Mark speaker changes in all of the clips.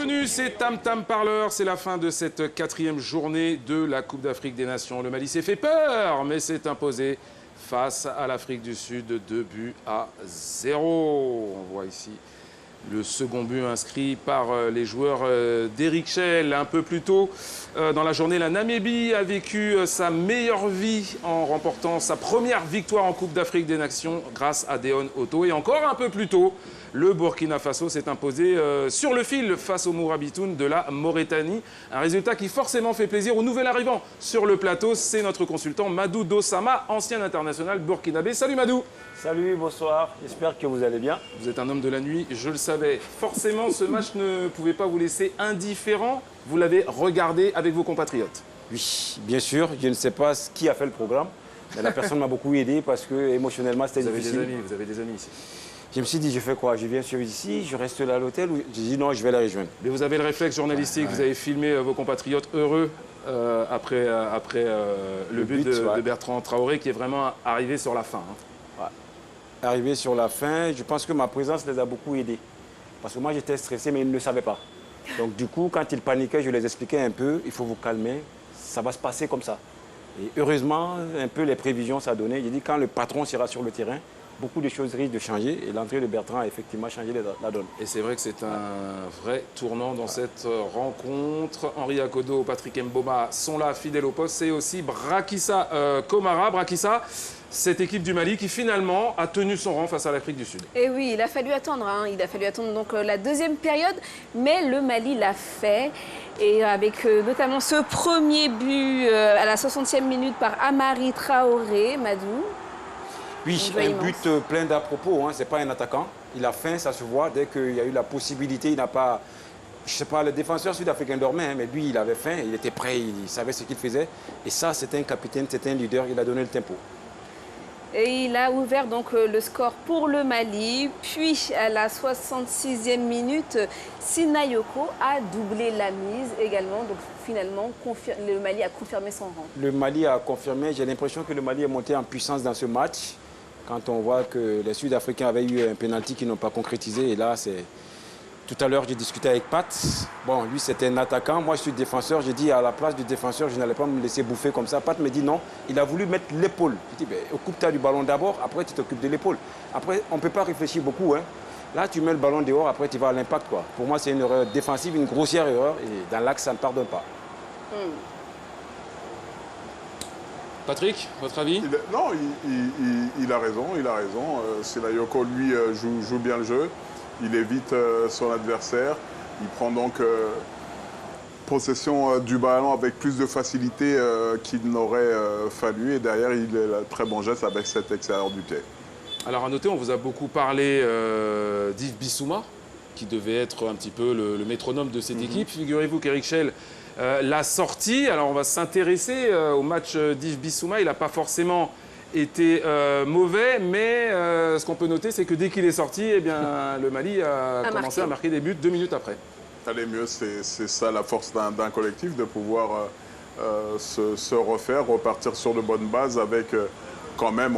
Speaker 1: Bienvenue, c'est Tam Tam Parleur. C'est la fin de cette 4e journée de la Coupe d'Afrique des Nations. Le Mali s'est fait peur, mais s'est imposé face à l'Afrique du Sud, 2-0. On voit ici le second but inscrit par les joueurs d'Eric Schell. Un peu plus tôt dans la journée, la Namibie a vécu sa meilleure vie en remportant sa première victoire en Coupe d'Afrique des Nations grâce à Deon Otto. Et encore un peu plus tôt, le Burkina Faso s'est imposé sur le fil face au Mourabitoun de la Mauritanie. Un résultat qui forcément fait plaisir au nouvel arrivant sur le plateau. C'est notre consultant Madou Dossama, ancien international burkinabé. Salut Madou.
Speaker 2: Salut, bonsoir. J'espère que vous allez bien.
Speaker 1: Vous êtes un homme de la nuit, je le savais. Forcément, ce match ne pouvait pas vous laisser indifférent. Vous l'avez regardé avec vos compatriotes.
Speaker 2: Oui, bien sûr. Je ne sais pas qui a fait le programme, mais la personne m'a beaucoup aidé parce que émotionnellement, c'était difficile.
Speaker 1: Vous avez des amis ici.
Speaker 2: Je me suis dit, je fais quoi? Je viens sur ici, je reste là à l'hôtel ou j'ai dit non, je vais la rejoindre.
Speaker 1: Mais vous avez le réflexe journalistique, vous avez filmé vos compatriotes heureux après le but de Bertrand Traoré qui est vraiment arrivé sur la fin. Hein.
Speaker 2: Ouais. Arrivé sur la fin, je pense que ma présence les a beaucoup aidés. Parce que moi, j'étais stressé, mais ils ne le savaient pas. Donc du coup, quand ils paniquaient, je les expliquais un peu, il faut vous calmer, ça va se passer comme ça. Et heureusement, un peu les prévisions, ça a donné. J'ai dit, quand le patron sera sur le terrain, beaucoup de choses risquent de changer et l'entrée de Bertrand a effectivement changé la donne.
Speaker 1: Et c'est vrai que c'est un vrai tournant dans cette rencontre. Henri Akodo, Patrick Mboma sont là, fidèles au poste. C'est aussi Brakissa Komara. Brakissa, cette équipe du Mali qui finalement a tenu son rang face à l'Afrique du Sud.
Speaker 3: Et oui, il a fallu attendre. Il a fallu attendre donc, la deuxième période, mais le Mali l'a fait. Et avec notamment ce premier but à la 60e minute par Amari Traoré, Madou.
Speaker 2: Oui, un but plein d'à propos, hein. Ce n'est pas un attaquant. Il a faim, ça se voit. Dès qu'il y a eu la possibilité, il n'a pas... Je ne sais pas, le défenseur sud-africain dormait, hein, mais lui, il avait faim, il était prêt, il savait ce qu'il faisait. Et ça, c'était un capitaine, c'était un leader, il a donné le tempo.
Speaker 3: Et il a ouvert donc le score pour le Mali. Puis, à la 66e minute, Sinayoko a doublé la mise également. Donc, finalement, le Mali a confirmé son rang.
Speaker 2: Le Mali a confirmé. J'ai l'impression que le Mali est monté en puissance dans ce match. Quand on voit que les Sud-Africains avaient eu un pénalty qu'ils n'ont pas concrétisé. Et là, c'est... Tout à l'heure, j'ai discuté avec Pat. Bon, lui, c'était un attaquant. Moi, je suis défenseur. J'ai dit, à la place du défenseur, je n'allais pas me laisser bouffer comme ça. Pat me dit non. Il a voulu mettre l'épaule. Je dis, ben, occupe-toi du ballon d'abord, après, tu t'occupes de l'épaule. Après, on ne peut pas réfléchir beaucoup. Hein. Là, tu mets le ballon dehors, après, tu vas à l'impact, quoi. Pour moi, c'est une erreur défensive, une grossière erreur. Et dans l'axe, ça ne pardonne pas.
Speaker 1: Patrick, votre avis?
Speaker 4: Non, il a raison, il a raison. Sinayoko, lui, joue bien le jeu. Il évite son adversaire. Il prend donc possession du ballon avec plus de facilité qu'il n'aurait fallu. Et derrière, il a un très bon geste avec cet extérieur du pied.
Speaker 1: Alors à noter, on vous a beaucoup parlé d'Yves Bissouma, qui devait être un petit peu le métronome de cette équipe. Figurez-vous qu'Eric Schell l'a sorti. Alors on va s'intéresser au match d'Yves Bissouma. Il n'a pas forcément été mauvais, mais ce qu'on peut noter, c'est que dès qu'il est sorti, eh bien, le Mali a commencé à marquer des buts 2 minutes après.
Speaker 4: Allez mieux, c'est ça la force d'un collectif, de pouvoir se refaire, repartir sur de bonnes bases avec... quand même,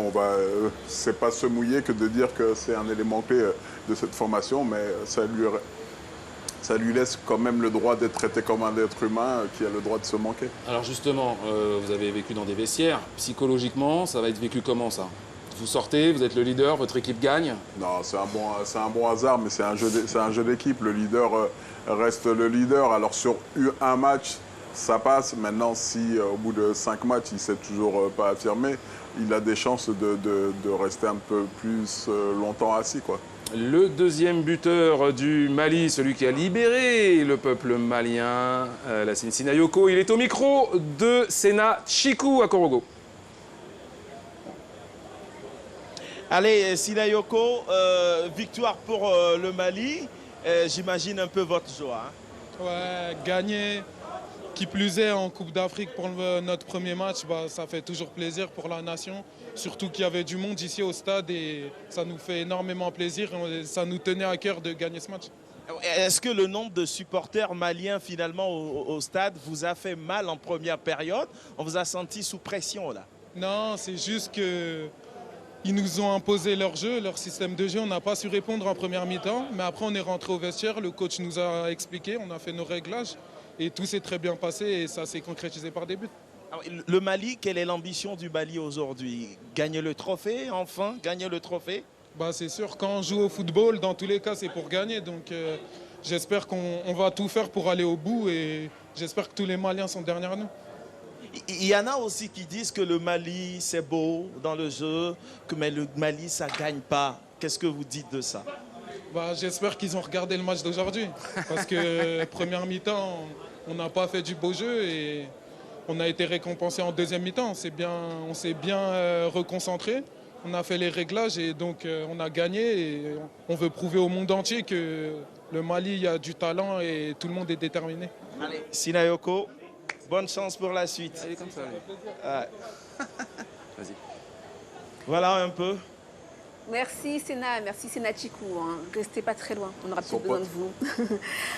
Speaker 4: c'est pas se mouiller que de dire que c'est un élément clé de cette formation, mais ça lui laisse quand même le droit d'être traité comme un être humain qui a le droit de se manquer.
Speaker 1: Alors justement, vous avez vécu dans des vestiaires. Psychologiquement, ça va être vécu comment ça? Vous sortez, vous êtes le leader, votre équipe gagne?
Speaker 4: Non, c'est un bon hasard, mais c'est un jeu d'équipe. Le leader reste le leader. Alors sur un match, ça passe. Maintenant, si au bout de 5 matchs, il ne s'est toujours pas affirmé, il a des chances de rester un peu plus longtemps assis, quoi.
Speaker 1: Le deuxième buteur du Mali, celui qui a libéré le peuple malien, Lassine Sinayoko, il est au micro de Sena Chikou à Korogo.
Speaker 5: Allez, Sinayoko, victoire pour le Mali. J'imagine un peu votre joie. Hein.
Speaker 6: Ouais, gagner, qui plus est en Coupe d'Afrique pour notre premier match, bah, ça fait toujours plaisir pour la nation. Surtout qu'il y avait du monde ici au stade et ça nous fait énormément plaisir. Ça nous tenait à cœur de gagner ce match.
Speaker 5: Est-ce que le nombre de supporters maliens finalement au stade vous a fait mal en première période? On vous a senti sous pression là?
Speaker 6: Non, c'est juste que Ils nous ont imposé leur jeu, leur système de jeu. On n'a pas su répondre en première mi-temps. Mais après, on est rentré au vestiaire. Le coach nous a expliqué. On a fait nos réglages. Et tout s'est très bien passé. Et ça s'est concrétisé par des buts.
Speaker 5: Alors, le Mali, quelle est l'ambition du Mali aujourd'hui? Gagner le trophée, enfin? Gagner le trophée?
Speaker 6: Bah, c'est sûr, quand on joue au football, dans tous les cas, c'est pour gagner. Donc, j'espère qu'on va tout faire pour aller au bout. Et j'espère que tous les Maliens sont derrière nous.
Speaker 5: Il y en a aussi qui disent que le Mali, c'est beau dans le jeu, mais le Mali, ça ne gagne pas. Qu'est-ce que vous dites de ça?
Speaker 6: Bah, j'espère qu'ils ont regardé le match d'aujourd'hui. Parce que première mi-temps, on n'a pas fait du beau jeu et on a été récompensé en deuxième mi-temps. On s'est bien reconcentré. On a fait les réglages et donc on a gagné. Et on veut prouver au monde entier que le Mali, il y a du talent et tout le monde est déterminé.
Speaker 5: Allez, Sinayoko. Bonne chance pour la suite.
Speaker 1: Elle est comme ça. Vas-y.
Speaker 5: Voilà un peu.
Speaker 3: Merci Sénat, merci Sénat Chikou. Hein. Restez pas très loin, on aura peut-être besoin de vous.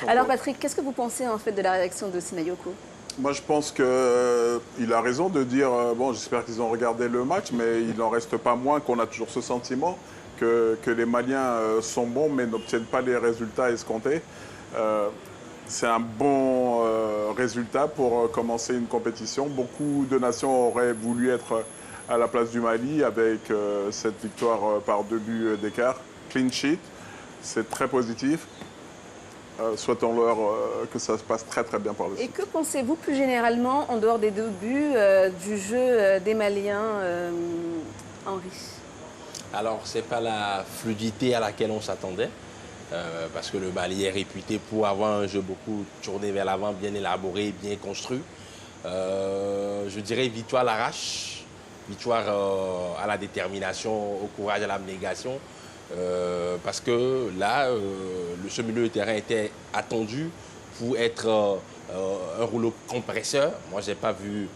Speaker 3: Alors Patrick, qu'est-ce que vous pensez en fait de la réaction de Sinayoko?
Speaker 4: Moi, je pense qu'il a raison de dire, bon, j'espère qu'ils ont regardé le match, mais il n'en reste pas moins qu'on a toujours ce sentiment que les Maliens sont bons, mais n'obtiennent pas les résultats escomptés. C'est un bon résultat pour commencer une compétition. Beaucoup de nations auraient voulu être à la place du Mali avec cette victoire par 2 buts d'écart. Clean sheet, c'est très positif. Souhaitons-leur que ça se passe très très bien par le suite.
Speaker 3: Et que pensez-vous plus généralement, en dehors des 2 buts, du jeu des Maliens, Henri?
Speaker 7: Alors, ce n'est pas la fluidité à laquelle on s'attendait. Parce que le Mali est réputé pour avoir un jeu beaucoup tourné vers l'avant, bien élaboré, bien construit. Je dirais victoire à l'arrache, victoire à la détermination, au courage, à l'abnégation. Parce que là, ce milieu de terrain était attendu pour être un rouleau compresseur. Moi, je n'ai pas vu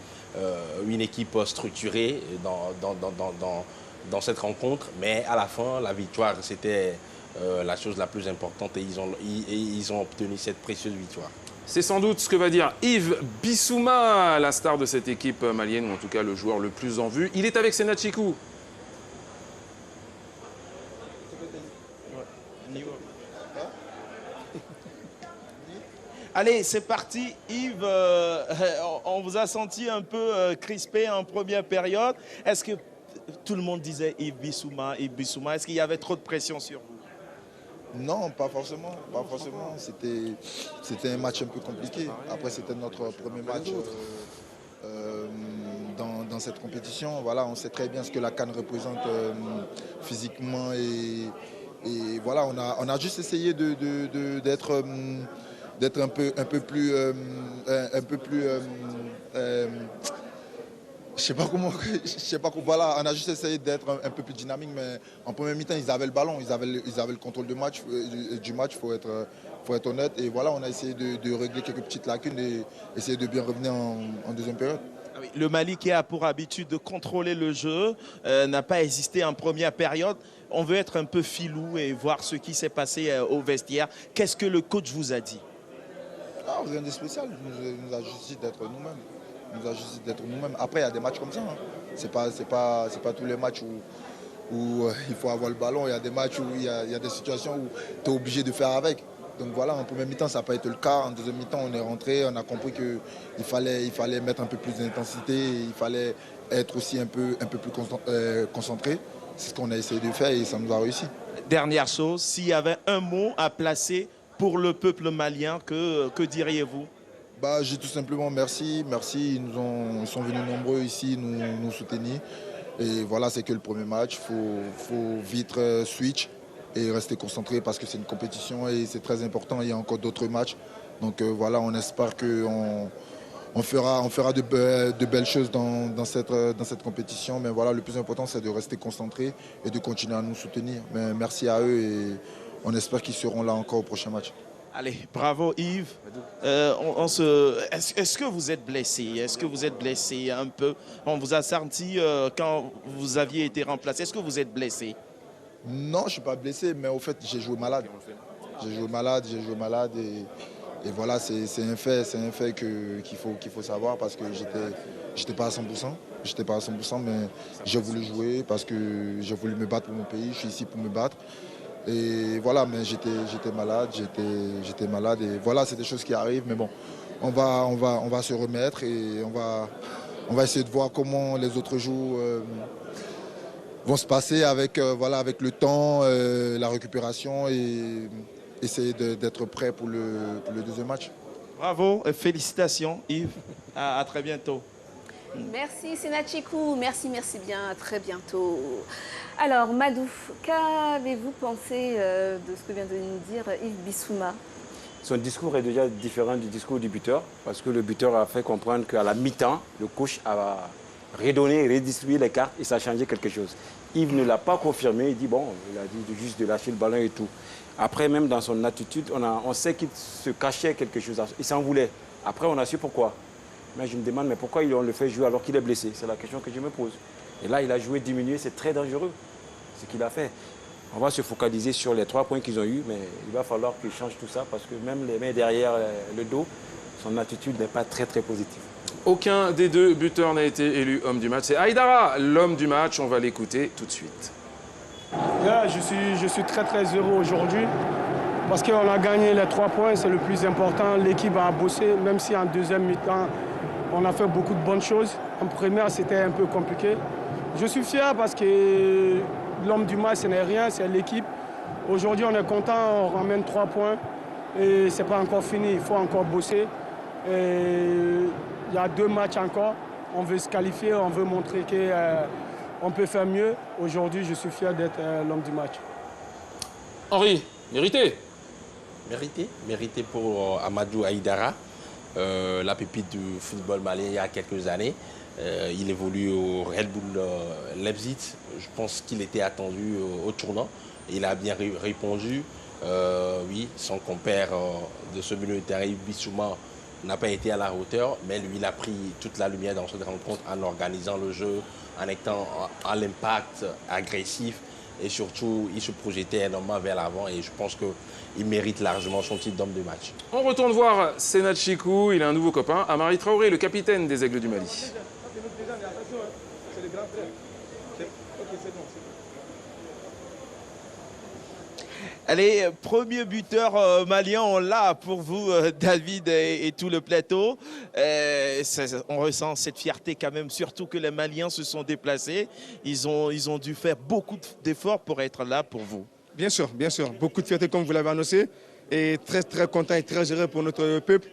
Speaker 7: une équipe structurée dans cette rencontre, mais à la fin, la victoire, c'était la chose la plus importante et ils ont obtenu cette précieuse victoire.
Speaker 1: C'est sans doute ce que va dire Yves Bissouma, la star de cette équipe malienne, ou en tout cas le joueur le plus en vue. Il est avec Sénat Chikou.
Speaker 5: Allez, c'est parti. Yves, on vous a senti un peu crispé en première période. Est-ce que tout le monde disait Yves Bissouma, Yves Bissouma? Est-ce qu'il y avait trop de pression sur vous?
Speaker 8: Non, pas forcément. Pas forcément. C'était un match un peu compliqué. Après, c'était notre premier match dans cette compétition. Voilà, on sait très bien ce que la CAN représente physiquement. Et voilà, on a juste essayé d'être un peu plus je sais pas comment, voilà, on a juste essayé d'être un peu plus dynamique, mais en premier mi-temps, ils avaient le ballon, ils avaient le contrôle du match, faut être honnête. Et voilà, on a essayé de régler quelques petites lacunes et essayer de bien revenir en deuxième période.
Speaker 5: Le Mali, qui a pour habitude de contrôler le jeu, n'a pas hésité en première période. On veut être un peu filou et voir ce qui s'est passé au vestiaire. Qu'est-ce que le coach vous a dit?
Speaker 8: Rien de spécial, il nous a juste dit d'être nous-mêmes. Après, il y a des matchs comme ça. Hein. C'est pas tous les matchs où il faut avoir le ballon. Il y a des matchs où il y a des situations où tu es obligé de faire avec. Donc voilà, en premier mi-temps, ça n'a pas été le cas. En deuxième mi-temps, on est rentré, on a compris qu'il fallait mettre un peu plus d'intensité, il fallait être aussi un peu plus concentré. C'est ce qu'on a essayé de faire et ça nous a réussi.
Speaker 5: Dernière chose, s'il y avait un mot à placer pour le peuple malien, que diriez-vous?
Speaker 8: J'ai tout simplement merci. Ils sont venus nombreux ici nous soutenir. Et voilà, c'est que le premier match. Faut vite switch et rester concentré parce que c'est une compétition et c'est très important. Il y a encore d'autres matchs. Donc voilà, on espère qu'on fera de belles choses dans cette compétition. Mais voilà, le plus important, c'est de rester concentré et de continuer à nous soutenir. Mais merci à eux et on espère qu'ils seront là encore au prochain match.
Speaker 5: Allez, bravo Yves. Est-ce que vous êtes blessé? Est-ce que vous êtes blessé un peu? On vous a senti quand vous aviez été remplacé. Est-ce que vous êtes blessé?
Speaker 8: Non, je ne suis pas blessé, mais au fait, j'ai joué malade. Et voilà, c'est un fait qu'il faut savoir parce que J'étais pas à 100%. J'étais pas à 100%, mais j'ai voulu jouer parce que j'ai voulu me battre pour mon pays. Je suis ici pour me battre. Et voilà, mais j'étais malade, j'étais malade. Et voilà, c'est des choses qui arrivent. Mais bon, on va se remettre et on va essayer de voir comment les autres jours vont se passer avec, voilà, avec le temps, la récupération et essayer d'être prêt pour le deuxième match.
Speaker 5: Bravo et félicitations Yves. À très bientôt.
Speaker 3: Merci Senachikou, merci bien, à très bientôt. Alors Madouf, qu'avez-vous pensé de ce que vient de nous dire Yves Bissouma?
Speaker 2: Son discours est déjà différent du discours du buteur, parce que le buteur a fait comprendre qu'à la mi-temps, le coach a redonné, redistribué les cartes et ça a changé quelque chose. Yves ne l'a pas confirmé, il dit bon, il a dit juste de lâcher le ballon et tout. Après, même dans son attitude, on sait qu'il se cachait quelque chose, il s'en voulait. Après, on a su pourquoi. Mais je me demande, mais pourquoi on le fait jouer alors qu'il est blessé? C'est la question que je me pose. Et là, il a joué diminué, c'est très dangereux, ce qu'il a fait. On va se focaliser sur les 3 points qu'ils ont eus, mais il va falloir qu'il change tout ça parce que même les mains derrière le dos, son attitude n'est pas très positive.
Speaker 1: Aucun des 2 buteurs n'a été élu homme du match. C'est Aïdara, l'homme du match. On va l'écouter tout de suite.
Speaker 9: Là, je suis très heureux aujourd'hui parce qu'on a gagné les 3 points, c'est le plus important. L'équipe a bossé, même si en deuxième mi-temps, on a fait beaucoup de bonnes choses. En première, c'était un peu compliqué. Je suis fier parce que l'homme du match, ce n'est rien, c'est l'équipe. Aujourd'hui, on est content, on ramène 3 points et ce n'est pas encore fini, il faut encore bosser. Et il y a 2 matchs encore, on veut se qualifier, on veut montrer qu'on peut faire mieux. Aujourd'hui, je suis fier d'être l'homme du match.
Speaker 1: Henri, mérité.
Speaker 7: Mérité pour Amadou Aïdara, la pépite du football malien il y a quelques années. Il évolue au Red Bull Leipzig. Je pense qu'il était attendu au tournant. Il a bien répondu. Oui, son compère de ce milieu de terrain, Bissouma, n'a pas été à la hauteur, mais lui, il a pris toute la lumière dans cette rencontre en organisant le jeu, en étant à l'impact agressif et surtout, il se projetait énormément vers l'avant et je pense qu'il mérite largement son titre d'homme de match.
Speaker 1: On retourne voir Senachikou, il a un nouveau copain, Amari Traoré, le capitaine des Aigles du Mali.
Speaker 5: Allez, premier buteur malien, on l'a pour vous, David et tout le plateau. On ressent cette fierté quand même, surtout que les Maliens se sont déplacés. Ils ont dû faire beaucoup d'efforts pour être là pour vous.
Speaker 10: Bien sûr, beaucoup de fierté comme vous l'avez annoncé. Et très content et très heureux pour notre peuple,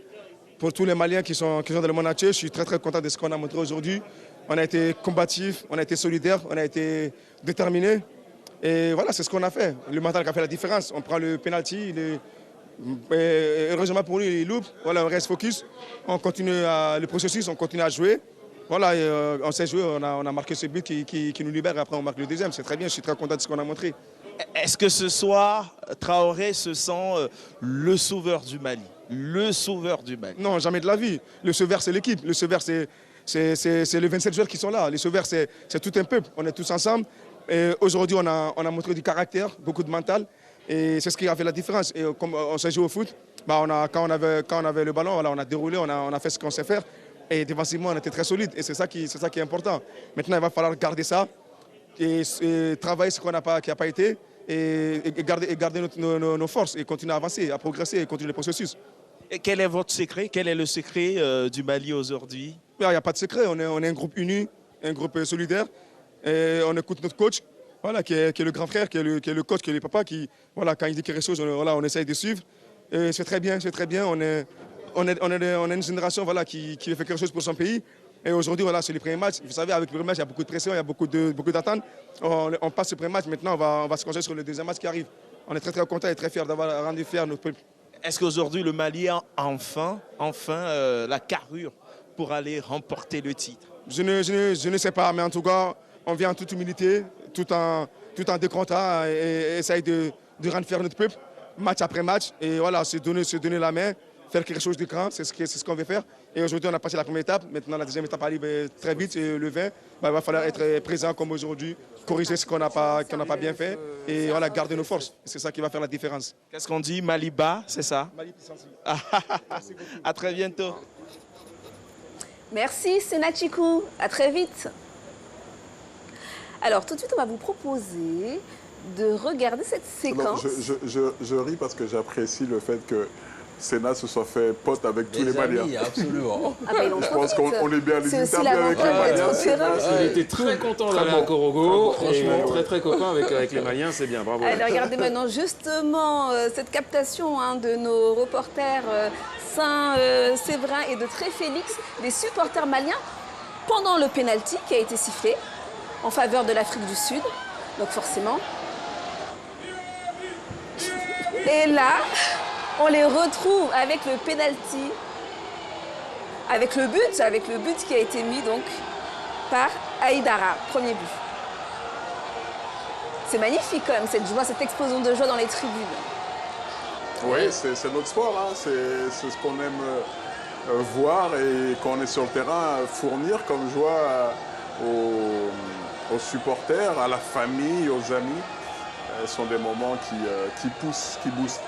Speaker 10: pour tous les Maliens qui sont dans le monde entier. Je suis très content de ce qu'on a montré aujourd'hui. On a été combatifs, on a été solidaires, on a été déterminés. Et voilà, c'est ce qu'on a fait. Le mental qui a fait la différence. On prend le penalty, heureusement pour lui, il loupe. Voilà, on reste focus, on continue le processus, on continue à jouer. Voilà, on sait jouer, on a marqué ce but qui nous libère et après on marque le deuxième. C'est très bien, je suis très content de ce qu'on a montré.
Speaker 5: Est-ce que ce soir, Traoré se sent le sauveur du Mali? Le sauveur du Mali?
Speaker 10: Non, jamais de la vie. Le sauveur, c'est l'équipe. Le sauveur, c'est les 27 joueurs qui sont là. Les sauveurs, c'est tout un peuple. On est tous ensemble. Aujourd'hui, on a montré du caractère, beaucoup de mental. Et c'est ce qui a fait la différence. Et comme on s'est joué au foot, quand on avait le ballon, voilà, on a déroulé, on a fait ce qu'on sait faire. Et défensivement, on était très solide. Et c'est ça qui est important. Maintenant, il va falloir garder ça et travailler ce qui n'a pas été et garder nos forces et continuer à avancer, à progresser et continuer le processus.
Speaker 5: Et quel est votre secret? Quel est le secret du Mali aujourd'hui?
Speaker 10: Il n'y a pas de secret. On est un groupe uni, un groupe solidaire. Et on écoute notre coach, voilà, qui est le grand frère, qui est le coach, qui est le papa, qui, voilà, quand il dit quelque chose, on essaye de suivre. Et c'est très bien, On est une génération, voilà, qui fait quelque chose pour son pays. Et aujourd'hui, voilà, c'est le premier match. Vous savez, avec le premier match, il y a beaucoup de pression, il y a beaucoup d'attentes. On passe ce premier match, maintenant on va se concentrer sur le deuxième match qui arrive. On est très content et très fiers d'avoir rendu fier notre peuple.
Speaker 5: Est-ce qu'aujourd'hui, le Mali a enfin la carrure pour aller remporter le titre?
Speaker 10: Je ne sais pas, mais en tout cas, on vient en toute humilité, tout en décontrant et essaye de rendre fier notre peuple, match après match. Et voilà, se donner la main, faire quelque chose de grand, c'est ce qu'on veut faire. Et aujourd'hui, on a passé la première étape. Maintenant, la deuxième étape arrive très vite. Et le 20, il va falloir être présent comme aujourd'hui, corriger ce qu'on n'a pas bien fait et voilà, garder nos forces. C'est ça qui va faire la différence.
Speaker 5: Qu'est-ce qu'on dit? Mali bas, c'est ça?
Speaker 10: Mali puissance.
Speaker 5: À très bientôt.
Speaker 3: Merci Senachikou, à très vite. Alors tout de suite, on va vous proposer de regarder cette séquence.
Speaker 4: Je ris parce que j'apprécie le fait que Sénat se soit fait pote avec tous les Maliens.
Speaker 7: Absolument.
Speaker 4: Je pense qu'on est bien les interviews avec les Maliens.
Speaker 1: Il était très content d'aller à Korogo, et très copain avec les Maliens, c'est bien, bravo.
Speaker 3: Alors regardez maintenant justement cette captation de nos reporters Saint-Séverin et de Tréfélix, des supporters maliens, pendant le pénalty qui a été sifflé en faveur de l'Afrique du Sud. Donc forcément. Et là, on les retrouve avec le pénalty, avec le but qui a été mis donc par Aïdara, premier but. C'est magnifique quand même cette joie, cette explosion de joie dans les tribunes.
Speaker 4: Oui, c'est notre sport, hein. C'est ce qu'on aime voir et quand on est sur le terrain, fournir comme joie aux supporters, à la famille, aux amis. Ce sont des moments qui poussent, qui boostent.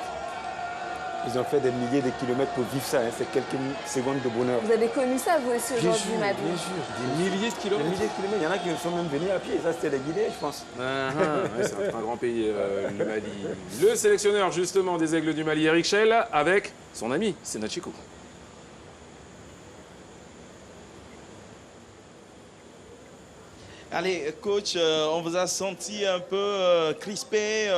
Speaker 2: Ils ont fait des milliers de kilomètres pour vivre ça, hein. C'est quelques secondes de bonheur.
Speaker 3: Vous avez connu ça, vous aussi, aujourd'hui, Madou?
Speaker 2: Bien sûr.
Speaker 1: Des milliers de kilomètres.
Speaker 2: Des milliers de kilomètres. Il y en a qui sont même venus à pied. Ça, c'était les Guinéens, je pense.
Speaker 1: Ouais, c'est un grand pays, le Mali. Le sélectionneur, justement, des Aigles du Mali, Eric Schell, avec son ami, Senachikou.
Speaker 5: Allez, coach, on vous a senti un peu crispé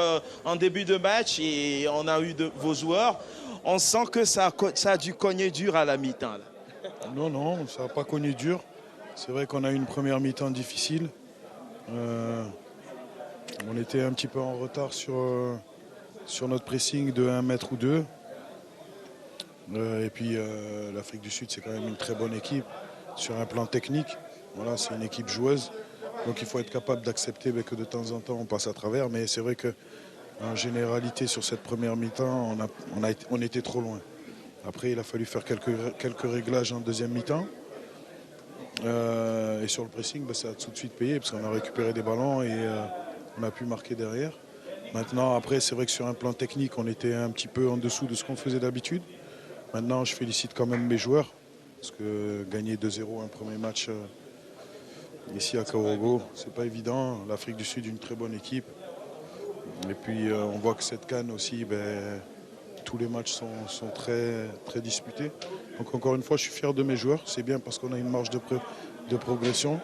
Speaker 5: en début de match et on a eu vos joueurs. On sent que ça a dû cogner dur à la mi-temps.
Speaker 6: Non, ça n'a pas cogné dur. C'est vrai qu'on a eu une première mi-temps difficile. On était un petit peu en retard sur notre pressing de 1 mètre ou 2. Et puis l'Afrique du Sud, c'est quand même une très bonne équipe sur un plan technique. Voilà, c'est une équipe joueuse. Donc il faut être capable d'accepter que de temps en temps on passe à travers. Mais c'est vrai qu'en généralité sur cette première mi-temps, on était trop loin. Après il a fallu faire quelques réglages en deuxième mi-temps. Et sur le pressing, ça a tout de suite payé parce qu'on a récupéré des ballons et on a pu marquer derrière. Maintenant après c'est vrai que sur un plan technique on était un petit peu en dessous de ce qu'on faisait d'habitude. Maintenant je félicite quand même mes joueurs parce que gagner 2-0 un premier match ici à Korogo, c'est pas évident. L'Afrique du Sud, une très bonne équipe. Et puis on voit que cette CAN aussi, tous les matchs sont très, très disputés. Donc encore une fois, je suis fier de mes joueurs. C'est bien parce qu'on a une marge de progression.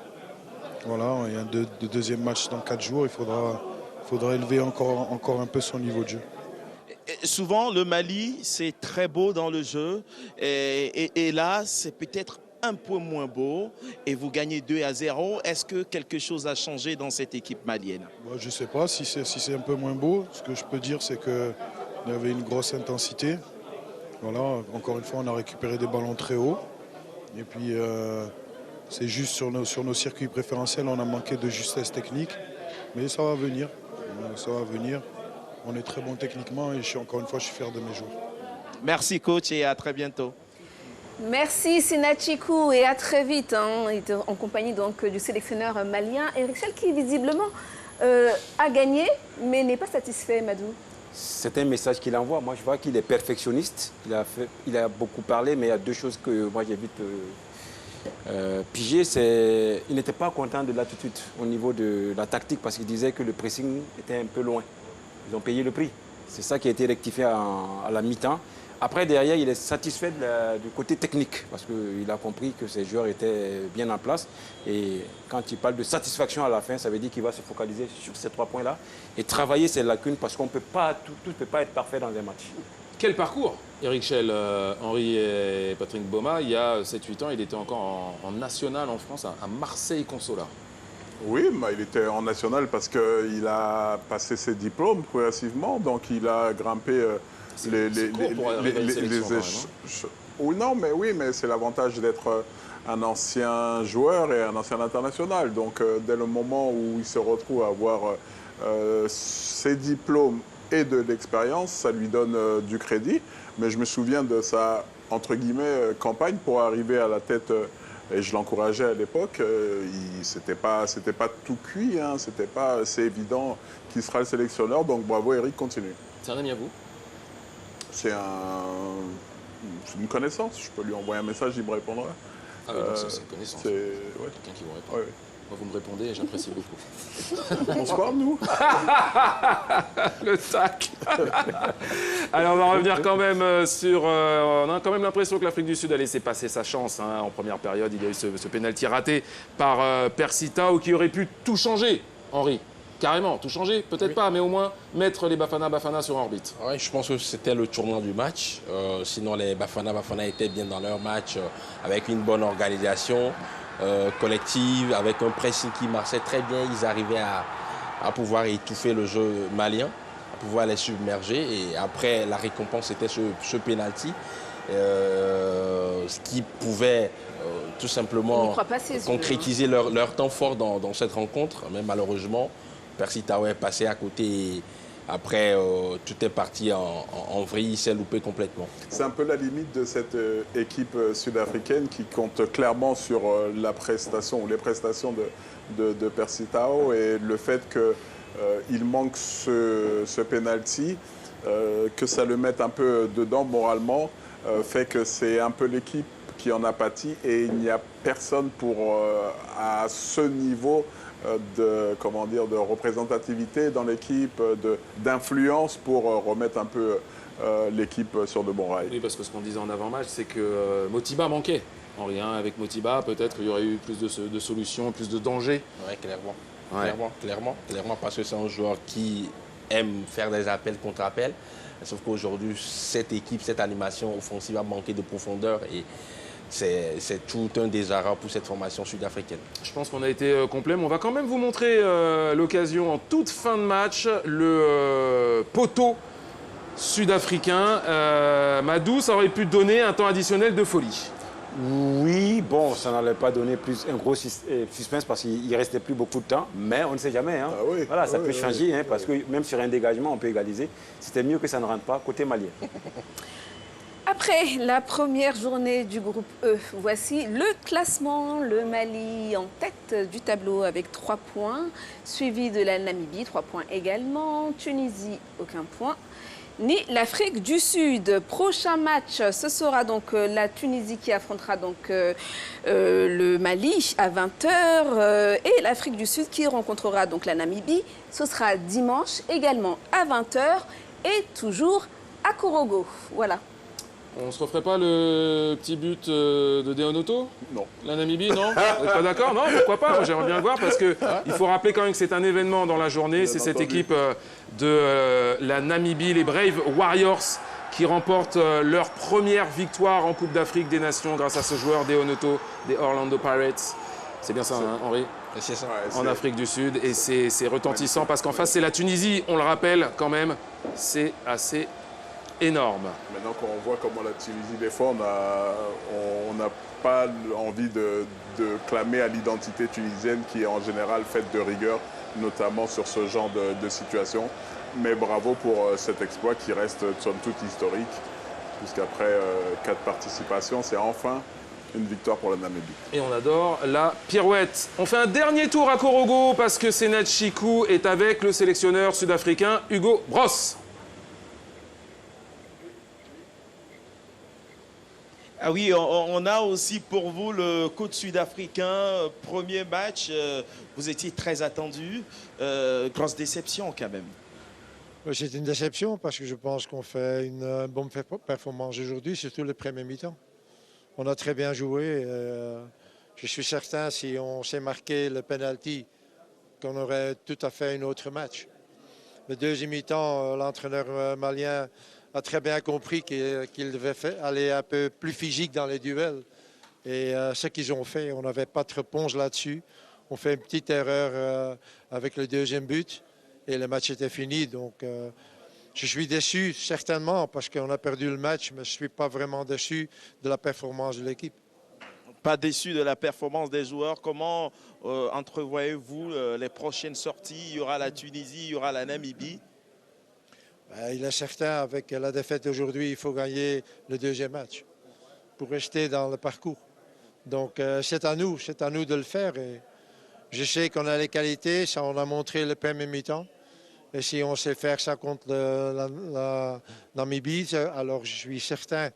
Speaker 6: Voilà, il y a un deuxième match dans 4 jours. Il faudra élever encore un peu son niveau de jeu.
Speaker 5: Et souvent, le Mali, c'est très beau dans le jeu. Et là, c'est peut-être un peu moins beau et vous gagnez 2-0. Est-ce que quelque chose a changé dans cette équipe malienne?
Speaker 6: Je ne sais pas si c'est un peu moins beau. Ce que je peux dire, c'est qu'il y avait une grosse intensité. Voilà, encore une fois, on a récupéré des ballons très hauts. Et puis, c'est juste sur nos circuits préférentiels, on a manqué de justesse technique. Mais ça va venir. Ça va venir. On est très bon techniquement et encore une fois, je suis fier de mes joueurs.
Speaker 5: Merci coach et à très bientôt.
Speaker 3: Merci Senachikou et à très vite. Il était en compagnie donc du sélectionneur malien Eric Schell qui visiblement a gagné mais n'est pas satisfait, Madou.
Speaker 2: C'est un message qu'il envoie. Moi je vois qu'il est perfectionniste. Il a beaucoup parlé mais il y a deux choses que moi j'ai vite pigé. Il n'était pas content de l'attitude au niveau de la tactique parce qu'il disait que le pressing était un peu loin. Ils ont payé le prix. C'est ça qui a été rectifié à la mi-temps. Après, derrière, il est satisfait du côté technique parce qu'il a compris que ses joueurs étaient bien en place. Et quand il parle de satisfaction à la fin, ça veut dire qu'il va se focaliser sur ces 3 points-là et travailler ses lacunes parce qu'on peut pas, tout ne peut pas être parfait dans un match.
Speaker 1: Quel parcours, Eric Schell, Henri et Patrick Boma. Il y a 7-8 ans, il était encore en national en France, à Marseille-Consolat.
Speaker 4: Oui, il était en national parce qu'il a passé ses diplômes progressivement. Donc il a grimpé... Oui, mais c'est l'avantage d'être un ancien joueur et un ancien international. Donc, dès le moment où il se retrouve à avoir ses diplômes et de l'expérience, ça lui donne du crédit. Mais je me souviens de sa, entre guillemets, campagne pour arriver à la tête, et je l'encourageais à l'époque. C'était pas tout cuit, hein, c'était pas assez évident qu'il sera le sélectionneur. Donc, bravo Eric, continue.
Speaker 1: C'est un ami à vous?
Speaker 4: C'est une connaissance. Je peux lui envoyer un message, il me répondra.
Speaker 1: Ah oui, c'est une connaissance.
Speaker 4: C'est
Speaker 1: quelqu'un qui vous répond.
Speaker 4: ouais.
Speaker 1: Moi, vous me répondez et j'apprécie beaucoup.
Speaker 4: Bonsoir, nous.
Speaker 1: Le tac. Alors, on va revenir quand même sur... on a quand même l'impression que l'Afrique du Sud a laissé passer sa chance. Hein. En première période, il y a eu ce pénalty raté par Percy Tau qui aurait pu tout changer, Henri. Carrément, tout changer, peut-être pas, mais au moins mettre les Bafana sur orbite.
Speaker 7: Ouais, je pense que c'était le tournant du match. Sinon, les Bafana étaient bien dans leur match, avec une bonne organisation collective, avec un pressing qui marchait très bien. Ils arrivaient à pouvoir étouffer le jeu malien, à pouvoir les submerger. Et après, la récompense, c'était ce pénalty, ce qui pouvait tout simplement concrétiser leur temps fort dans cette rencontre. Mais malheureusement, Percy Tau est passé à côté et après, tout est parti en vrille, il s'est loupé complètement.
Speaker 4: C'est un peu la limite de cette équipe sud-africaine qui compte clairement sur la prestation ou les prestations de Percy Tau et le fait qu'il manque ce penalty, que ça le mette un peu dedans moralement, fait que c'est un peu l'équipe qui en a pâti et il n'y a personne pour, à ce niveau, de représentativité dans l'équipe, d'influence pour remettre un peu l'équipe sur de bons rails.
Speaker 1: Oui, parce que ce qu'on disait en avant-match, c'est que Motiba manquait. Henri, hein, avec Motiba, peut-être qu'il y aurait eu plus de solutions, plus de dangers.
Speaker 7: Oui, clairement.
Speaker 1: Ouais.
Speaker 7: Clairement, parce que c'est un joueur qui aime faire des appels contre appels. Sauf qu'aujourd'hui, cette équipe, cette animation offensive a manqué de profondeur et c'est tout un désarroi pour cette formation sud-africaine.
Speaker 1: Je pense qu'on a été complet, mais on va quand même vous montrer l'occasion en toute fin de match, le poteau sud-africain. Madou, ça aurait pu donner un temps additionnel de folie.
Speaker 2: Oui, bon, ça n'allait pas donner un gros suspense parce qu'il ne restait plus beaucoup de temps, mais on ne sait jamais. Hein.
Speaker 4: Ah oui,
Speaker 2: voilà, ça peut changer, hein, parce que même sur un dégagement, on peut égaliser. C'était mieux que ça ne rentre pas côté malien.
Speaker 3: Après la première journée du groupe E, voici le classement. Le Mali en tête du tableau avec 3 points, suivi de la Namibie, 3 points également. Tunisie, aucun point. Ni l'Afrique du Sud. Prochain match, ce sera donc la Tunisie qui affrontera donc le Mali à 20h et l'Afrique du Sud qui rencontrera donc la Namibie. Ce sera dimanche également à 20h et toujours à Korogo. Voilà.
Speaker 1: On se referait pas le petit but de Deonoto?
Speaker 4: Non.
Speaker 1: La Namibie, non? Vous n'êtes pas d'accord? Non, pourquoi pas? Moi, j'aimerais bien le voir parce qu'il faut rappeler quand même que c'est un événement dans la journée. C'est cette équipe de la Namibie, les Brave Warriors, qui remportent leur première victoire en Coupe d'Afrique des Nations grâce à ce joueur Deonoto des Orlando Pirates. C'est bien ça, hein, Henri?
Speaker 7: C'est ça.
Speaker 1: En Afrique du Sud. Et c'est retentissant parce qu'en face, c'est la Tunisie. On le rappelle quand même, c'est assez énorme.
Speaker 4: Maintenant, quand on voit comment la Tunisie défend, on n'a pas envie de clamer à l'identité tunisienne qui est en général faite de rigueur, notamment sur ce genre de situation. Mais bravo pour cet exploit qui reste somme toute historique, puisqu'après 4 participations, c'est enfin une victoire pour la Namibie.
Speaker 1: Et on adore la pirouette. On fait un dernier tour à Korogo parce que Sénat Chikou est avec le sélectionneur sud-africain Hugo Bross.
Speaker 5: Ah oui, on a aussi pour vous le coach sud-africain. Premier match, vous étiez très attendu. Grosse déception quand même.
Speaker 11: C'est une déception parce que je pense qu'on fait une bonne performance aujourd'hui, surtout le premier mi-temps. On a très bien joué. Je suis certain si on s'est marqué le penalty qu'on aurait tout à fait un autre match. Le deuxième mi-temps, l'entraîneur malien a très bien compris qu'il devait aller un peu plus physique dans les duels. Et ce qu'ils ont fait, on n'avait pas de réponse là-dessus. On fait une petite erreur avec le deuxième but et le match était fini. Donc je suis déçu certainement parce qu'on a perdu le match, mais je ne suis pas vraiment déçu de la performance de l'équipe.
Speaker 5: Pas déçu de la performance des joueurs. Comment entrevoyez-vous les prochaines sorties? Il y aura la Tunisie, il y aura la Namibie.
Speaker 11: Il est certain, avec la défaite d'aujourd'hui, il faut gagner le deuxième match pour rester dans le parcours. Donc c'est à nous de le faire. Et je sais qu'on a les qualités, ça on a montré le premier mi-temps. Et si on sait faire ça contre la Namibie, alors je suis certain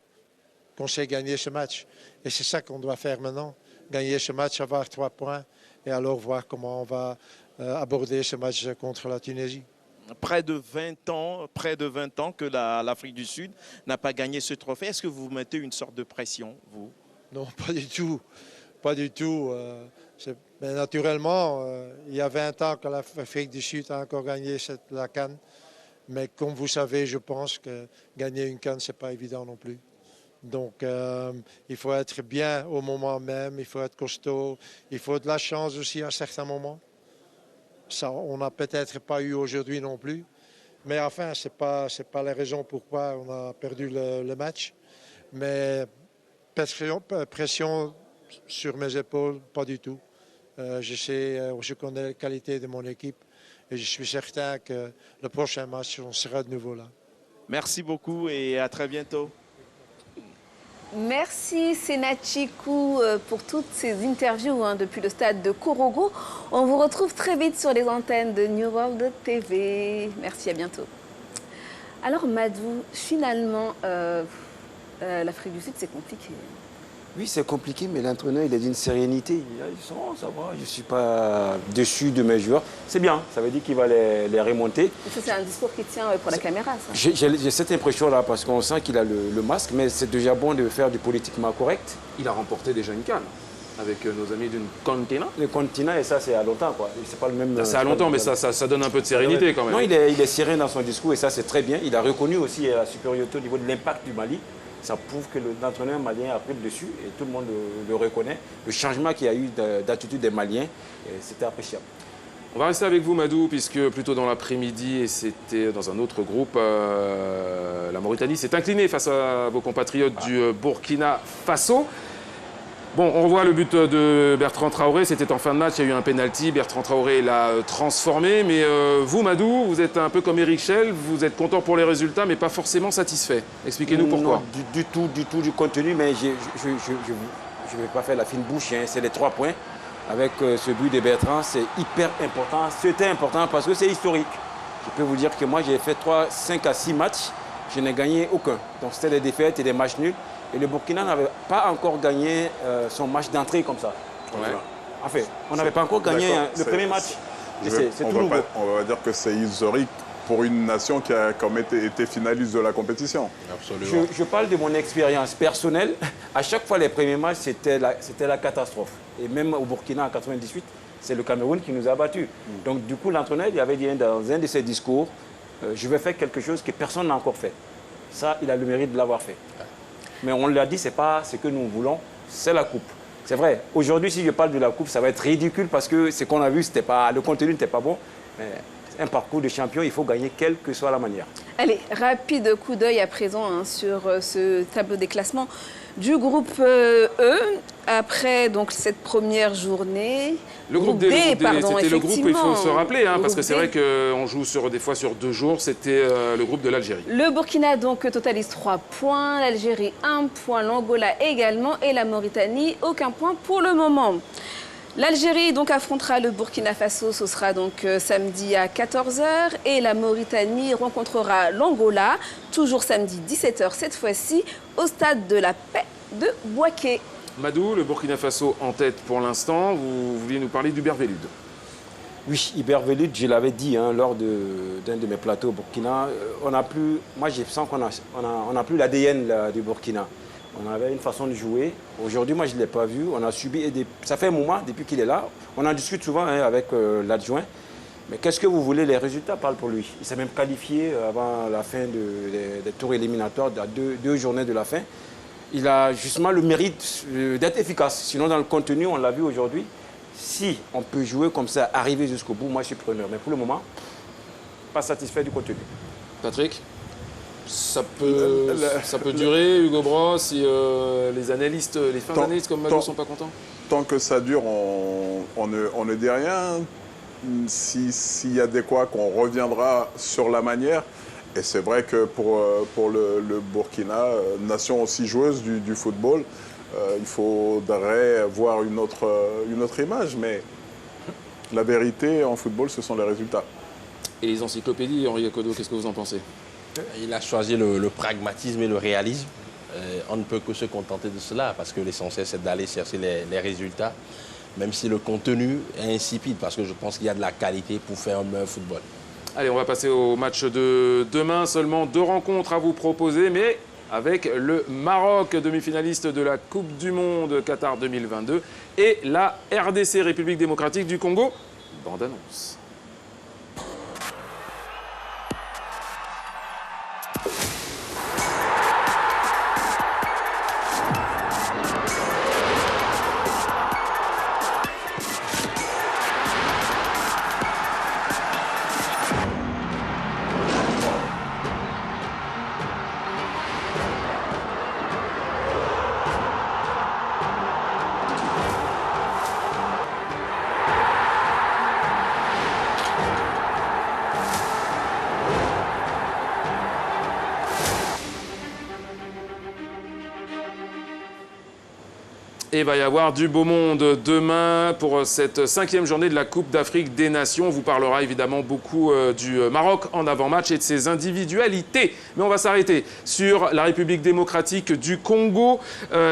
Speaker 11: qu'on sait gagner ce match. Et c'est ça qu'on doit faire maintenant. gagner ce match, avoir 3 points et alors voir comment on va aborder ce match contre la Tunisie.
Speaker 5: Près de 20 ans que l'Afrique du Sud n'a pas gagné ce trophée. Est-ce que vous mettez une sorte de pression, vous?
Speaker 11: Non, pas du tout. Pas du tout. Mais naturellement, il y a 20 ans que l'Afrique du Sud a encore gagné la CAN. Mais comme vous savez, je pense que gagner une CAN, ce n'est pas évident non plus. Donc, il faut être bien au moment même, il faut être costaud, il faut de la chance aussi à certains moments. Ça, on n'a peut-être pas eu aujourd'hui non plus. Mais enfin, ce n'est pas la raison pourquoi on a perdu le match. Mais pression sur mes épaules, pas du tout. Je connais la qualité de mon équipe et je suis certain que le prochain match, on sera de nouveau là.
Speaker 5: Merci beaucoup et à très bientôt.
Speaker 3: Merci Senachikou pour toutes ces interviews depuis le stade de Korogo. On vous retrouve très vite sur les antennes de New World TV. Merci, à bientôt. Alors Madou, finalement, l'Afrique du Sud, c'est compliqué.
Speaker 2: Oui, c'est compliqué, mais l'entraîneur, il est d'une sérénité. Ils sont, ça va, je ne suis pas déçu de mes joueurs. C'est bien, ça veut dire qu'il va les remonter.
Speaker 3: Ça, c'est un discours qui tient pour la caméra, ça.
Speaker 2: J'ai cette impression-là, parce qu'on sent qu'il a le masque, mais c'est déjà bon de faire du politiquement correct.
Speaker 1: Il a remporté déjà une CAN avec nos amis d'une continent.
Speaker 2: Le continent, et ça, c'est à longtemps, quoi. C'est pas le même.
Speaker 1: C'est à longtemps, mais ça donne un peu de sérénité quand même.
Speaker 2: Non, il est serein dans son discours, et ça, c'est très bien. Il a reconnu aussi la supériorité au niveau de l'impact du Mali. Ça prouve que l'entraîneur malien a pris le dessus et tout le monde le reconnaît. Le changement qu'il y a eu d'attitude des Maliens, c'était appréciable.
Speaker 1: On va rester avec vous, Madou, puisque plus tôt dans l'après-midi, et c'était dans un autre groupe, la Mauritanie s'est inclinée face à vos compatriotes du Burkina Faso. Bon, on revoit le but de Bertrand Traoré, c'était en fin de match, il y a eu un penalty, Bertrand Traoré l'a transformé, mais vous, Madou, vous êtes un peu comme Eric Schell, vous êtes content pour les résultats, mais pas forcément satisfait. Expliquez-nous pourquoi.
Speaker 2: Non, du tout du contenu, mais je ne vais pas faire la fine bouche, hein. C'est les 3 points. Avec ce but de Bertrand, c'est hyper important. C'était important parce que c'est historique. Je peux vous dire que moi, j'ai fait 5 à 6 matchs, je n'ai gagné aucun. Donc c'était des défaites et des matchs nuls. Et le Burkina n'avait pas encore gagné son match d'entrée comme ça.
Speaker 1: Ouais.
Speaker 2: En fait, on n'avait pas encore gagné le premier match. C'est tout nouveau.
Speaker 4: On va dire que c'est historique pour une nation qui a quand même été finaliste de la compétition.
Speaker 7: Absolument.
Speaker 2: Je parle de mon expérience personnelle. À chaque fois, les premiers matchs, c'était la catastrophe. Et même au Burkina en 98, c'est le Cameroun qui nous a battus. Donc du coup, l'entraîneur il avait dit dans un de ses discours, je vais faire quelque chose que personne n'a encore fait. Ça, il a le mérite de l'avoir fait. Mais on l'a dit, ce n'est pas ce que nous voulons, c'est la coupe. C'est vrai. Aujourd'hui, si je parle de la coupe, ça va être ridicule parce que ce qu'on a vu, le contenu n'était pas bon. Mais un parcours de champion, il faut gagner quelle que soit la manière.
Speaker 3: Allez, rapide coup d'œil à présent sur ce tableau des classements du groupe E. Après donc, cette première journée.
Speaker 1: Le groupe D,
Speaker 3: pardon,
Speaker 1: c'était le groupe, il faut se rappeler, hein, parce que c'est vrai
Speaker 3: D.
Speaker 1: qu'on joue des fois sur 2 jours, c'était le groupe de l'Algérie.
Speaker 3: Le Burkina donc totalise 3 points, l'Algérie 1 point, l'Angola également et la Mauritanie aucun point pour le moment. L'Algérie donc affrontera le Burkina Faso, ce sera donc samedi à 14 h et la Mauritanie rencontrera l'Angola, toujours samedi 17 h cette fois-ci, au stade de la Paix de Bouaké.
Speaker 1: Madou, le Burkina Faso en tête pour l'instant, vous vouliez nous parler d'Hubert Velud.
Speaker 2: Oui, Hubert Velud, je l'avais dit lors d'un de mes plateaux au Burkina, moi je sens qu'on n'a plus l'ADN du Burkina. On avait une façon de jouer. Aujourd'hui, moi, je ne l'ai pas vu. On a subi. Ça fait un moment depuis qu'il est là. On en discute souvent avec l'adjoint. Mais qu'est-ce que vous voulez? Les résultats parlent pour lui. Il s'est même qualifié avant la fin des tours éliminatoires, à 2 journées de la fin. Il a justement le mérite d'être efficace. Sinon, dans le contenu, on l'a vu aujourd'hui. Si on peut jouer comme ça, arriver jusqu'au bout, moi, je suis preneur. Mais pour le moment, pas satisfait du contenu.
Speaker 1: Patrick? Ça peut durer, Hugo Bros, si les analystes, les fins d'analystes comme Madou ne sont pas contents?
Speaker 4: Tant que ça dure, on ne dit rien. S'il y a des couacs, on reviendra sur la manière. Et c'est vrai que pour le Burkina, nation aussi joueuse du football, il faudrait voir une autre image. Mais la vérité en football, ce sont les résultats.
Speaker 1: Et les encyclopédies, Henri Akodo, qu'est-ce que vous en pensez?
Speaker 7: Il a choisi le pragmatisme et le réalisme. On ne peut que se contenter de cela parce que l'essentiel, c'est d'aller chercher les résultats, même si le contenu est insipide, parce que je pense qu'il y a de la qualité pour faire un meilleur football.
Speaker 1: Allez, on va passer au match de demain. Seulement 2 rencontres à vous proposer, mais avec le Maroc, demi-finaliste de la Coupe du Monde Qatar 2022, et la RDC, République démocratique du Congo. Bande annonce. Et il va y avoir du beau monde demain pour cette 5e journée de la Coupe d'Afrique des Nations. On vous parlera évidemment beaucoup du Maroc en avant-match et de ses individualités. Mais on va s'arrêter sur la République démocratique du Congo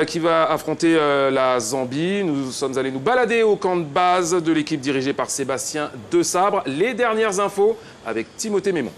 Speaker 1: qui va affronter la Zambie. Nous sommes allés nous balader au camp de base de l'équipe dirigée par Sébastien Desabre. Les dernières infos avec Timothée Mémon.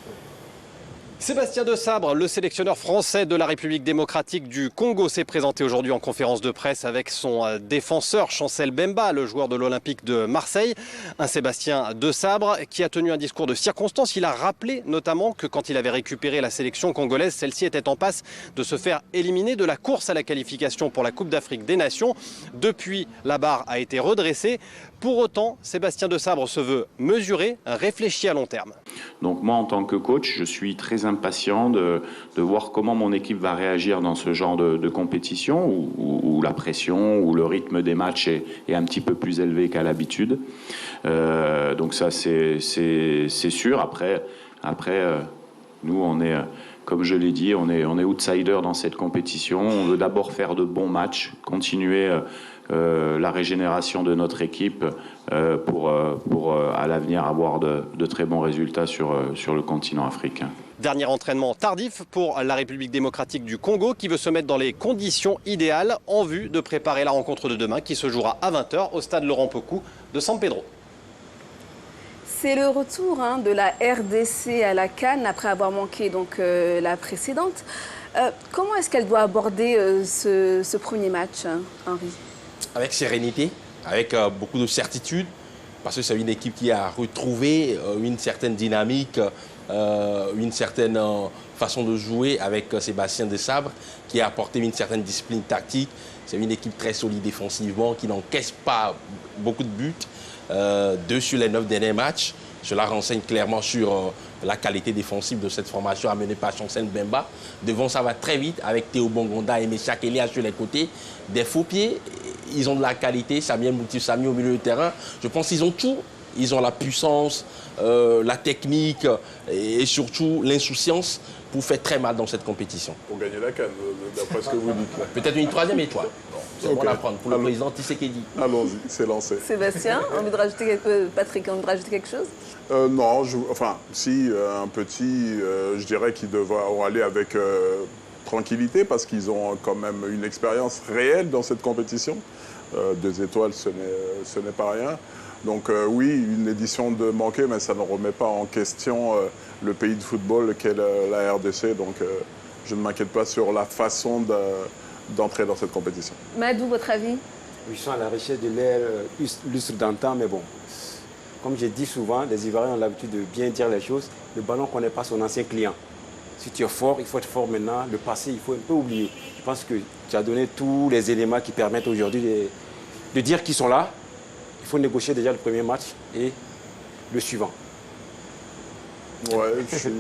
Speaker 12: Sébastien Desabre, le sélectionneur français de la République démocratique du Congo, s'est présenté aujourd'hui en conférence de presse avec son défenseur Chancel Bemba, le joueur de l'Olympique de Marseille. Un Sébastien Desabre qui a tenu un discours de circonstance. Il a rappelé notamment que quand il avait récupéré la sélection congolaise, celle-ci était en passe de se faire éliminer de la course à la qualification pour la Coupe d'Afrique des Nations. Depuis, la barre a été redressée. Pour autant, Sébastien Desabre se veut mesuré, réfléchi à long terme.
Speaker 13: Donc moi, en tant que coach, je suis très impatient de voir comment mon équipe va réagir dans ce genre de compétition où la pression, où le rythme des matchs est un petit peu plus élevé qu'à l'habitude. Donc ça, c'est sûr. Après, nous, on est, comme je l'ai dit, on est outsider dans cette compétition. On veut d'abord faire de bons matchs, continuer la régénération de notre équipe pour à l'avenir avoir de très bons résultats sur le continent africain.
Speaker 12: Dernier entraînement tardif pour la République démocratique du Congo qui veut se mettre dans les conditions idéales en vue de préparer la rencontre de demain qui se jouera à 20h au stade Laurent Pocou de San Pedro.
Speaker 3: C'est le retour de la RDC à la CAN après avoir manqué donc, la précédente. Comment est-ce qu'elle doit aborder ce premier match, Henri ?
Speaker 7: Avec sérénité, avec beaucoup de certitude, parce que c'est une équipe qui a retrouvé une certaine dynamique, une certaine façon de jouer avec Sébastien Desabre, qui a apporté une certaine discipline tactique. C'est une équipe très solide défensivement, qui n'encaisse pas beaucoup de buts. 2 sur les 9 derniers matchs. Cela renseigne clairement sur la qualité défensive de cette formation amenée par Chancel Bemba. Devant, ça va très vite avec Théo Bongonda et Meshak Elia sur les côtés. Des faux pieds, ils ont de la qualité. Samuel Mouti-Sami au milieu de terrain. Je pense qu'ils ont tout. Ils ont la puissance, la technique et surtout l'insouciance pour faire très mal dans cette compétition.
Speaker 4: Pour gagner la CAN, d'après ce que vous dites là.
Speaker 7: Peut-être une 3e étoile. C'est bon à prendre pour le président Tshisekedi.
Speaker 4: Allons-y, c'est lancé.
Speaker 3: Sébastien, envie de rajouter Patrick, envie de rajouter quelque chose ?
Speaker 4: Non, si, un petit, je dirais qu'ils devront aller avec tranquillité parce qu'ils ont quand même une expérience réelle dans cette compétition. 2 étoiles, ce n'est pas rien. Donc oui, une édition de manquer, mais ça ne remet pas en question le pays de football qu'est la RDC. Donc je ne m'inquiète pas sur la façon d'entrer dans cette compétition.
Speaker 3: Madou, votre avis ?
Speaker 2: Ils sont à la recherche de l'air lustre d'antan, mais bon, comme je dis souvent, les Ivoiriens ont l'habitude de bien dire les choses. Le ballon ne connaît pas son ancien client. Si tu es fort, il faut être fort maintenant. Le passé, il faut un peu oublier. Je pense que tu as donné tous les éléments qui permettent aujourd'hui de dire qu'ils sont là. Il faut négocier déjà le premier match et le suivant.
Speaker 4: Ouais, je suis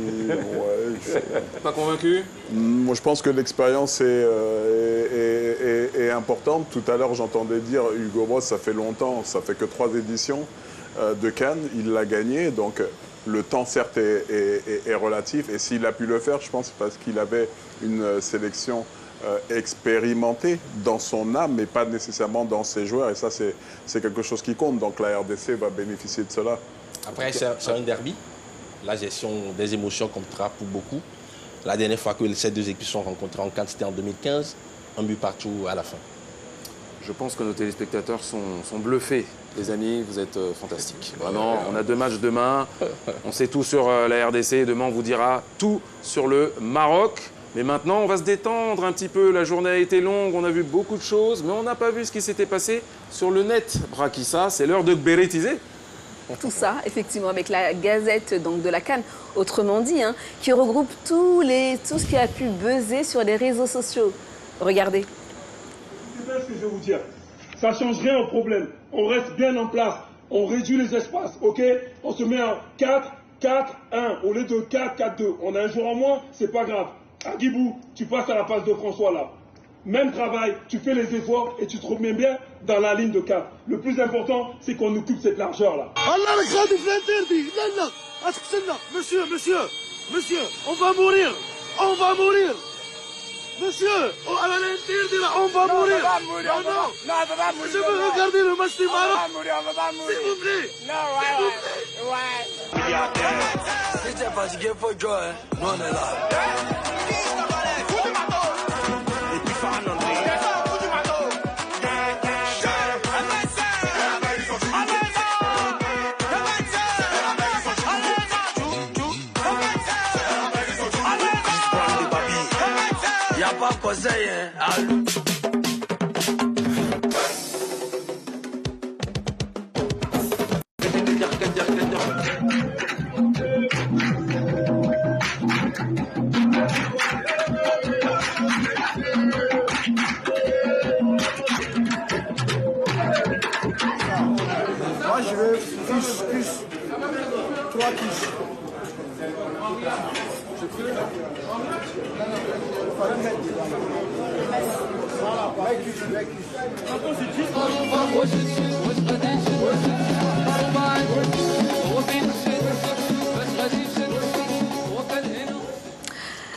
Speaker 1: Pas convaincu ?
Speaker 4: Moi, je pense que l'expérience est importante. Tout à l'heure, j'entendais dire Hugo Bross, ça fait longtemps, ça fait que 3 éditions de CAN. Il l'a gagné, donc le temps, certes, est relatif. Et s'il a pu le faire, je pense parce qu'il avait une sélection expérimentée dans son âme, mais pas nécessairement dans ses joueurs. Et ça, c'est quelque chose qui compte. Donc la RDC va bénéficier de cela.
Speaker 7: Après, c'est un derby. La gestion des émotions comptera pour beaucoup. La dernière fois que ces deux équipes se sont rencontrées en CAN, c'était en 2015, un but partout à la fin.
Speaker 1: Je pense que nos téléspectateurs sont bluffés. Les amis, vous êtes fantastiques. Vraiment, on a 2 matchs demain. On sait tout sur la RDC. Demain, on vous dira tout sur le Maroc. Mais maintenant, on va se détendre un petit peu. La journée a été longue, on a vu beaucoup de choses, mais on n'a pas vu ce qui s'était passé sur le net. Brakissa, c'est l'heure de bérétiser.
Speaker 3: Tout ça, effectivement, avec la gazette donc, de la CAN, autrement dit, hein, qui regroupe tout ce qui a pu buzzer sur les réseaux sociaux. Regardez.
Speaker 14: C'est ce que je vais vous dire. Ça ne change rien au problème. On reste bien en place. On réduit les espaces, ok? On se met en 4-4-1 au lieu de 4-4-2. On a un jour en moins, c'est pas grave. Agibou, tu passes à la passe de François là. Même travail, tu fais les efforts et tu te remets bien dans la ligne de cap. Le plus important, c'est qu'on occupe cette largeur là.
Speaker 15: Monsieur, on va mourir. Monsieur, à l'intérieur là, on va mourir. Non, je veux regarder le match du Maroc. S'il vous plaît. S'il vous plaît.
Speaker 16: Moi, je veux plus. 3 plus.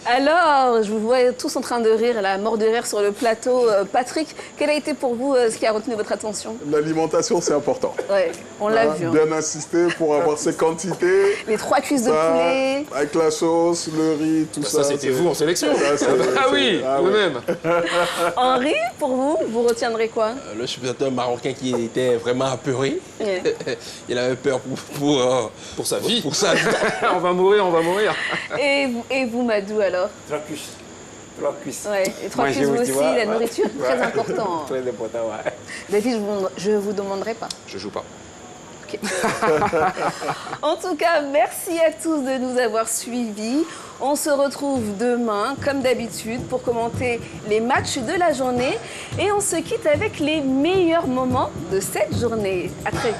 Speaker 3: Alors, je vous vois tous en train de rire, la mort de rire sur le plateau. Patrick, quel a été pour vous ce qui a retenu votre attention?
Speaker 4: L'alimentation, c'est important.
Speaker 3: Ouais, on l'a vu.
Speaker 4: Bien insister pour avoir ces quantités.
Speaker 3: Les 3 cuisses de poulet.
Speaker 4: Avec la sauce, le riz, tout ça.
Speaker 1: Ça, c'était vous en sélection. Ah oui, vous-même.
Speaker 3: Henri, pour vous, vous retiendrez quoi?
Speaker 7: Le supporter marocain qui était vraiment apeuré.
Speaker 3: Yeah.
Speaker 7: Il avait peur
Speaker 1: pour sa vie.
Speaker 7: Pour sa vie.
Speaker 1: On va mourir, on va mourir.
Speaker 3: Et vous, Madou, alors?
Speaker 2: 3 cuisses. 3 cuisses.
Speaker 3: Ouais, et 3 cuisses vous aussi, la nourriture, très important.
Speaker 2: Très important, ouais.
Speaker 3: David, je ne vous demanderai pas.
Speaker 1: Je joue pas.
Speaker 3: Okay. En tout cas, merci à tous de nous avoir suivis. On se retrouve demain, comme d'habitude, pour commenter les matchs de la journée. Et on se quitte avec les meilleurs moments de cette journée. À très vite.